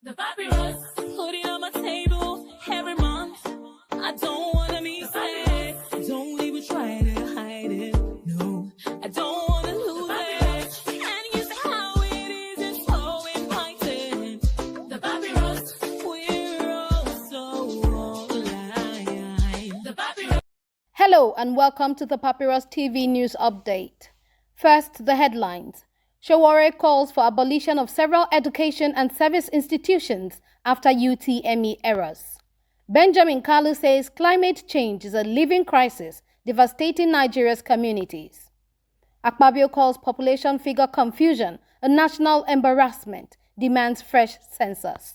The papyrus, putting on my table every month. I don't wanna be sad. Don't even try to hide it. No, I don't wanna lose it. And you say how it is, it's so inviting. The papyrus, we're all so alive. The papyrus. Hello and welcome to the Papyrus TV News Update. First, the headlines. Sowore calls for abolition of several education and service institutions after Utme errors. Benjamin Kalu says climate change is a living crisis devastating Nigeria's communities. Akpabio calls population figure confusion a national embarrassment, demands fresh census.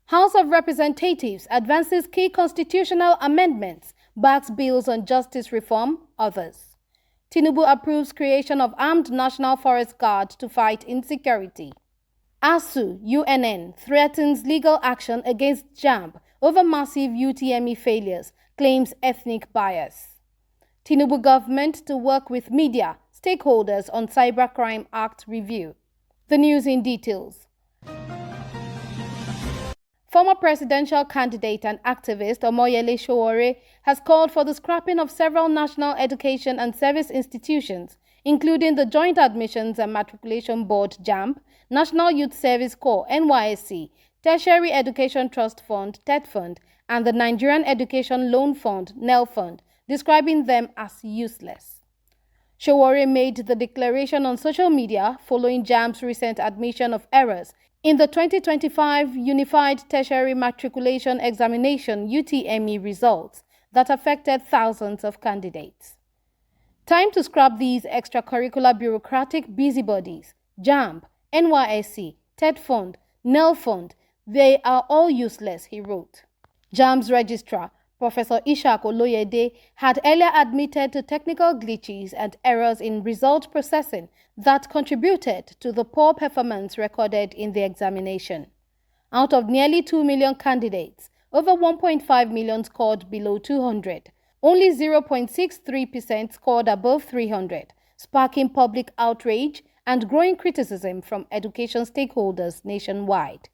House of Representatives advances key constitutional amendments, backs bills on justice reform, others. Tinubu approves creation of Armed National Forest Guard to fight insecurity. ASU, UNN, threatens legal action against JAMB over massive UTME failures, claims ethnic bias. Tinubu government to work with media, stakeholders on Cybercrime Act review. The news in details. Former presidential candidate and activist Omoyele Sowore has called for the scrapping of several national education and service institutions, including the Joint Admissions and Matriculation Board (JAMB), National Youth Service Corps (NYSC), Tertiary Education Trust Fund (TED and the Nigerian Education Loan Fund (NEL Fund), describing them as useless. Sowore made the declaration on social media following JAMB's recent admission of errors in the 2025 Unified Tertiary Matriculation Examination (UTME) results that affected thousands of candidates. Time to scrap these extracurricular bureaucratic busybodies. JAMB, NYSC, TED Fund, NEL Fund, they are all useless, he wrote. JAMB's registrar, Professor Ishak Oloyede, had earlier admitted to technical glitches and errors in result processing that contributed to the poor performance recorded in the examination. Out of nearly 2 million candidates, over 1.5 million scored below 200. Only 0.63% scored above 300, sparking public outrage and growing criticism from education stakeholders nationwide.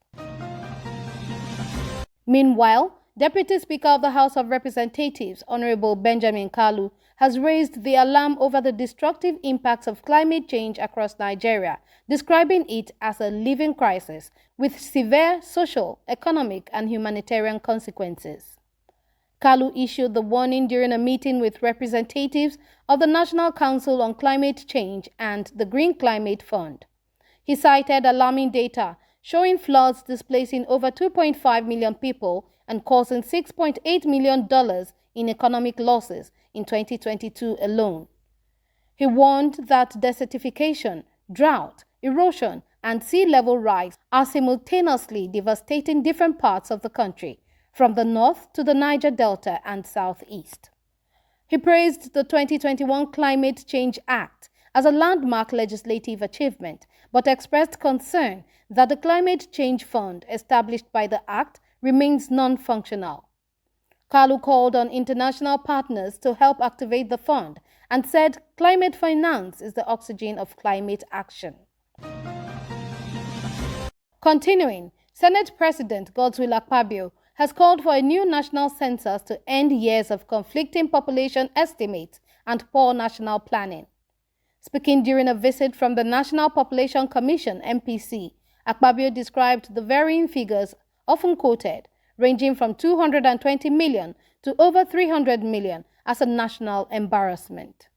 Meanwhile, Deputy Speaker of the House of Representatives, Honorable Benjamin Kalu, has raised the alarm over the destructive impacts of climate change across Nigeria, describing it as a living crisis with severe social, economic, and humanitarian consequences. Kalu issued the warning during a meeting with representatives of the National Council on Climate Change and the Green Climate Fund. He cited alarming data showing floods displacing over 2.5 million people and causing $6.8 million in economic losses in 2022 alone. He warned that desertification, drought, erosion, and sea level rise are simultaneously devastating different parts of the country, from the north to the Niger Delta and southeast. He praised the 2021 Climate Change Act as a landmark legislative achievement, but expressed concern that the Climate Change Fund established by the Act remains non-functional. Kalu called on international partners to help activate the fund and said climate finance is the oxygen of climate action. Continuing, Senate President Godswill Akpabio has called for a new national census to end years of conflicting population estimates and poor national planning. Speaking during a visit from the National Population Commission (NPC), Akpabio described the varying figures often quoted, ranging from 220 million to over 300 million, as a national embarrassment.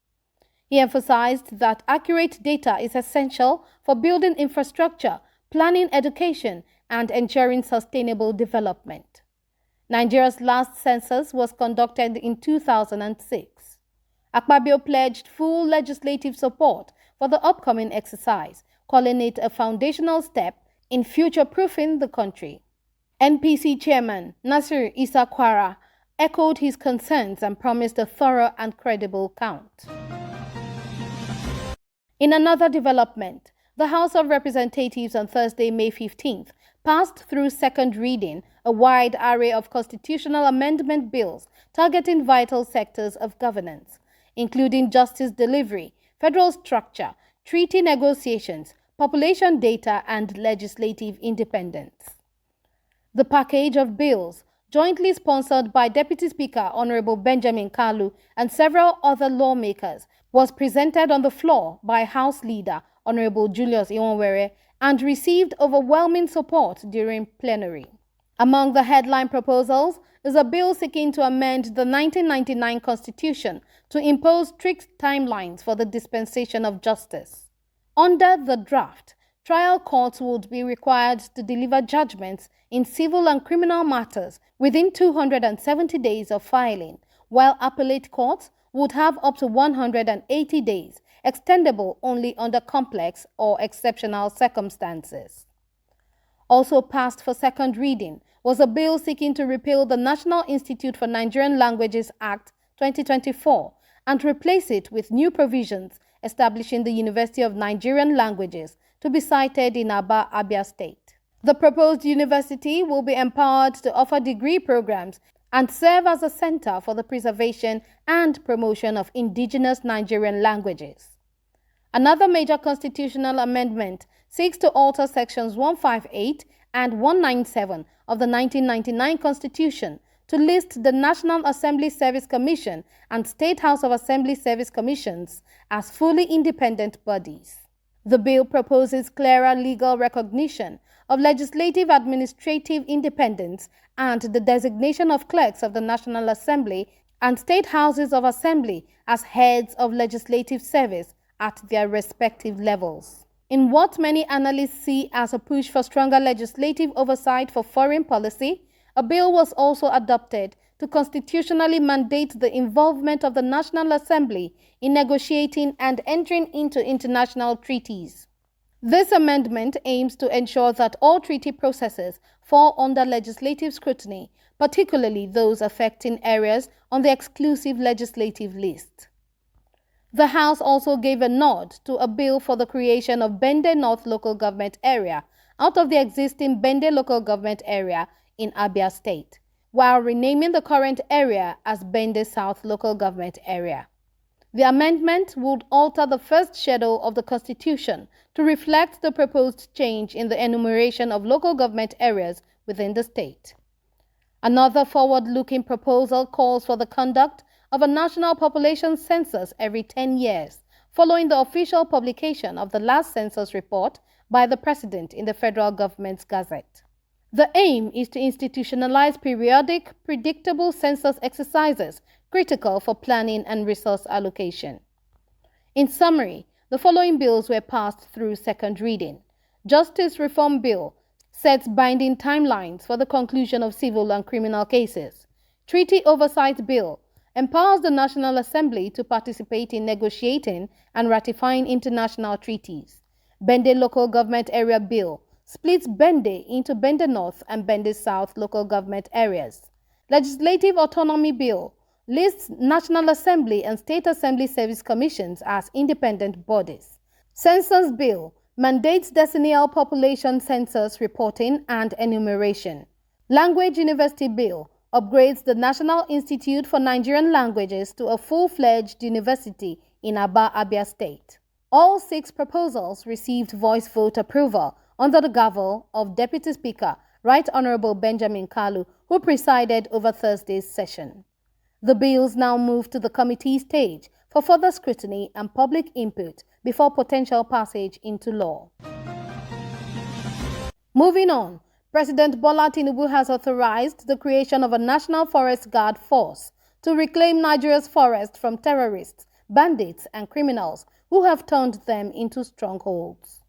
He emphasized that accurate data is essential for building infrastructure, planning education, and ensuring sustainable development. Nigeria's last census was conducted in 2006. Akpabio pledged full legislative support for the upcoming exercise, calling it a foundational step in future-proofing the country. NPC Chairman Nasir Isa Kwara echoed his concerns and promised a thorough and credible count. In another development, the House of Representatives on Thursday, May 15th, passed through second reading a wide array of constitutional amendment bills targeting vital sectors of governance, including justice delivery, federal structure, treaty negotiations, population data, and legislative independence. The package of bills, jointly sponsored by Deputy Speaker Honorable Benjamin Kalu and several other lawmakers, was presented on the floor by House Leader Honorable Julius Sowore and received overwhelming support during plenary. Among the headline proposals is a bill seeking to amend the 1999 Constitution to impose strict timelines for the dispensation of justice. Under the draft, trial courts would be required to deliver judgments in civil and criminal matters within 270 days of filing, while appellate courts would have up to 180 days, extendable only under complex or exceptional circumstances. Also passed for second reading was a bill seeking to repeal the National Institute for Nigerian Languages Act 2024 and replace it with new provisions establishing the University of Nigerian Languages to be sited in Aba, Abia State. The proposed university will be empowered to offer degree programs and serve as a center for the preservation and promotion of indigenous Nigerian languages. Another major constitutional amendment seeks to alter sections 158 and 197 of the 1999 Constitution to list the National Assembly Service Commission and State House of Assembly Service Commissions as fully independent bodies. The bill proposes clearer legal recognition of legislative administrative independence and the designation of clerks of the National Assembly and State Houses of Assembly as heads of legislative service at their respective levels. In what many analysts see as a push for stronger legislative oversight for foreign policy, a bill was also adopted to constitutionally mandate the involvement of the National Assembly in negotiating and entering into international treaties. This amendment aims to ensure that all treaty processes fall under legislative scrutiny, particularly those affecting areas on the exclusive legislative list. The House also gave a nod to a bill for the creation of Bende North Local Government Area out of the existing Bende Local Government Area in Abia State, while renaming the current area as Bende South Local Government Area. The amendment would alter the first schedule of the Constitution to reflect the proposed change in the enumeration of local government areas within the state. Another forward-looking proposal calls for the conduct of a national population census every 10 years, following the official publication of the last census report by the President in the federal government's gazette. The aim is to institutionalize periodic, predictable census exercises critical for planning and resource allocation. In summary, the following bills were passed through second reading. Justice Reform Bill sets binding timelines for the conclusion of civil and criminal cases. Treaty Oversight Bill empowers the National Assembly to participate in negotiating and ratifying international treaties. Bende Local Government Area Bill splits Bende into Bende North and Bende South local government areas. Legislative Autonomy Bill lists National Assembly and State Assembly Service Commissions as independent bodies. Census Bill mandates decennial population census reporting and enumeration. Language University Bill upgrades the National Institute for Nigerian Languages to a full-fledged university in Aba, Abia State. All 6 proposals received voice vote approval under the gavel of Deputy Speaker Right Honorable Benjamin Kalu, who presided over Thursday's session. The bills now move to the committee stage for further scrutiny and public input before potential passage into law. Moving on, President Bola Tinubu has authorized the creation of a National Forest Guard force to reclaim Nigeria's forests from terrorists, bandits, and criminals who have turned them into strongholds.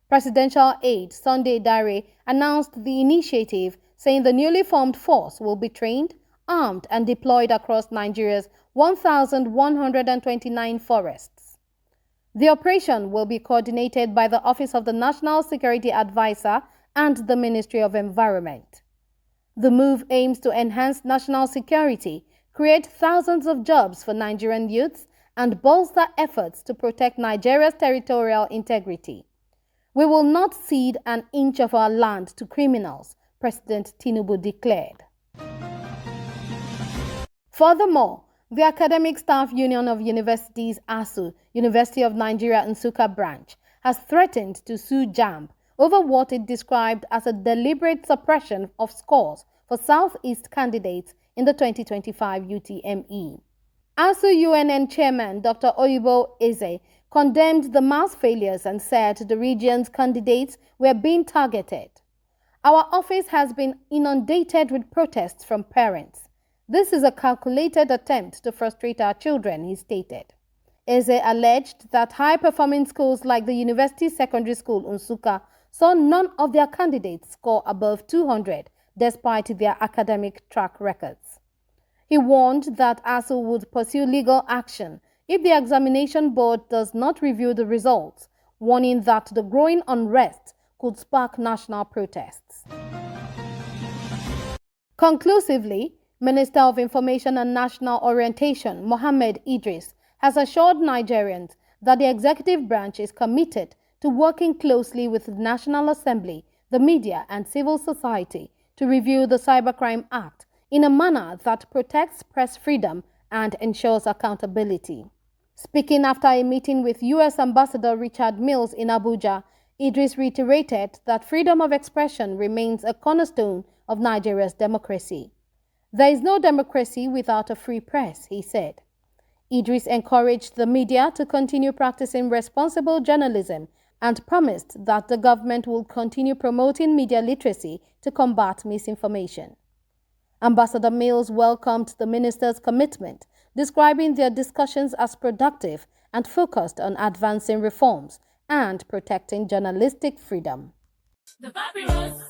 Presidential aide Sunday Dare announced the initiative, saying the newly formed force will be trained, armed, and deployed across Nigeria's 1,129 forests. The operation will be coordinated by the Office of the National Security Advisor and the Ministry of Environment. The move aims to enhance national security, create thousands of jobs for Nigerian youths, and bolster efforts to protect Nigeria's territorial integrity. We will not cede an inch of our land to criminals, President Tinubu declared. Furthermore, the Academic Staff Union of Universities ASU, University of Nigeria Nsukka branch, has threatened to sue JAMB over what it described as a deliberate suppression of scores for Southeast candidates in the 2025 UTME. ASU UNN Chairman Dr. Oyibo Eze condemned the mass failures and said the region's candidates were being targeted. Our office has been inundated with protests from parents. This is a calculated attempt to frustrate our children, he stated. Eze alleged that high-performing schools like the University Secondary School Nsukka saw none of their candidates score above 200 despite their academic track records. He warned that ASU would pursue legal action if the examination board does not review the results, warning that the growing unrest could spark national protests. Conclusively, Minister of Information and National Orientation Mohammed Idris has assured Nigerians that the executive branch is committed to working closely with the National Assembly, the media and civil society to review the Cybercrime Act in a manner that protects press freedom and ensures accountability. Speaking after a meeting with U.S. Ambassador Richard Mills in Abuja, Idris reiterated that freedom of expression remains a cornerstone of Nigeria's democracy. There is no democracy without a free press, he said. Idris encouraged the media to continue practicing responsible journalism and promised that the government will continue promoting media literacy to combat misinformation. Ambassador Mills welcomed the minister's commitment, describing their discussions as productive and focused on advancing reforms and protecting journalistic freedom. The papyrus,